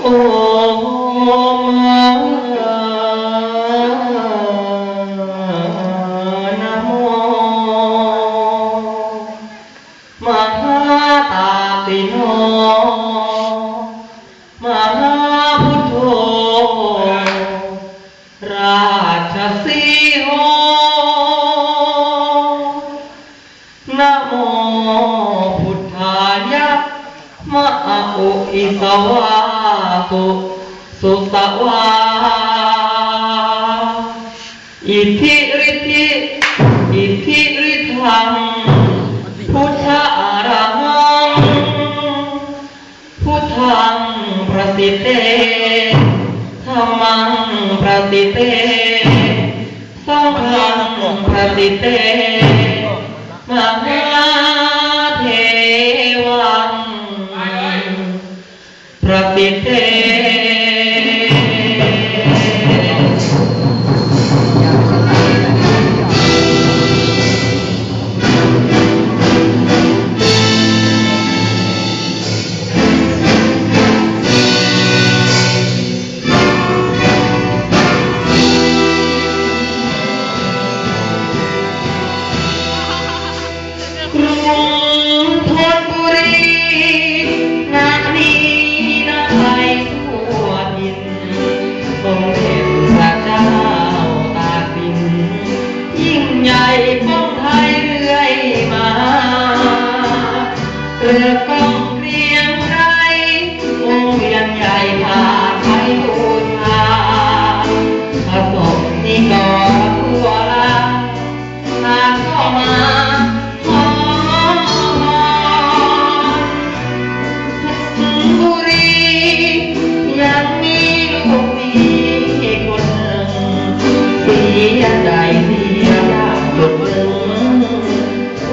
โอ้นะโมมหาตาติโนมหาพุทโธราชสีโหนะโมพุทธายะมะอุอิสวาสุสุตวาอิทธิฤทธิอิทธิฤทธังพุทธะอะระหังพุทธังประสิทเตธัมมังประสิทเตสังฆังประสิทเตมหาเทวังประสิทเตเรือกองเกรียงไกรวงเวียนใหญ่พาไปบูชาพระสงฆ์นิกรทั่วลาพาเข้ามาขอพรบุรียังมีลูกมีคนหนึ่งเสียใจเสียยากจุดหนึ่ง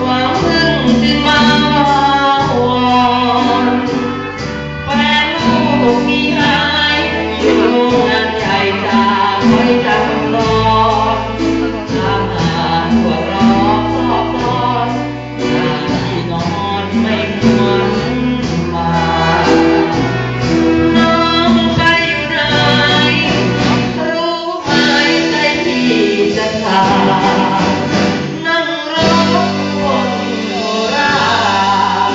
หวังพึ่งจึงมามีหายอยู่งานใหญ่จากไว้จำรอตามหาทั่วรอบรอบนอนหน้าที่นอนไม่ควรมาน้องไปอยู่ไหนรู้ไหมใจที่จะขาดนั่งรอคนโบราณ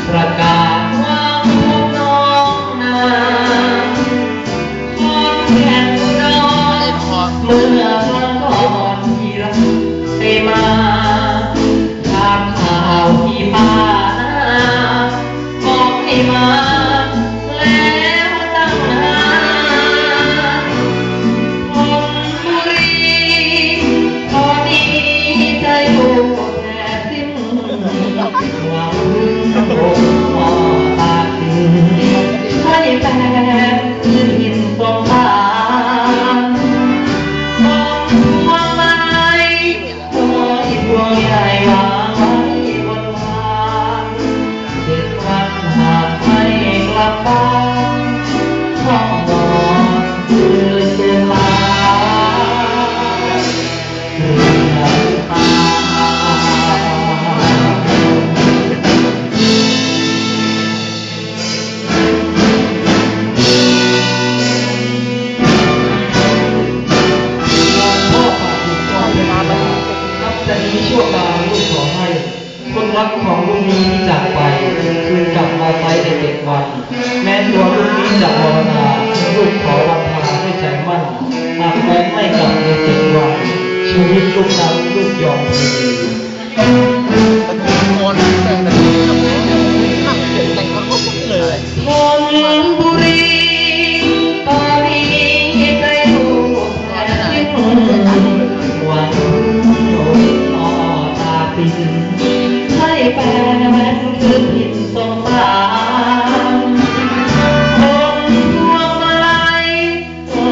ประกาศเมื่อครั้งก่อนที่เราได้มาถามข่าวที่บ้านบอกให้มาแล้วตั้งนานคนบุรีตอนนี้ใจลูกแทบสิ้นหวังองค์พ่อตาถึงให้แฟนขึ้นหินสงสารใหญ่วางไว้บนวานเด็ดวันหากไม่กลับบ้านห้องนอนคือเสียงลาเรื่องตาชั่วคราวลูกขอให้คนรักของลูกนี้ที่จากไปคืนกลับมาใช้ใน7 วันแม้ตัวลูกนี้จะภาวนาลูกขอวันพาให้ใจมั่นหากแม้ไม่กลับใน7 วันชีวิตลูกนั้นลูกยอมพลีคนบุรีตอนนี้ใจลูกแทบสิ้นหวังให้แฟนแม้คืนผิดสงสารคงพวงมาลัยขอ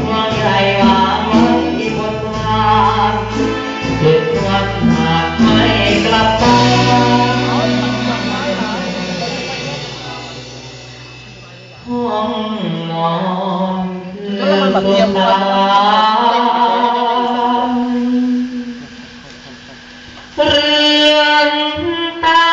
พวงใหญ่วางไว้บนวาน7 วันหากไม่กลับบ้านห้องนอนคือโซฟาเรือนตา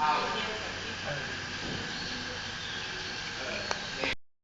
ข้าวเดียวกับที่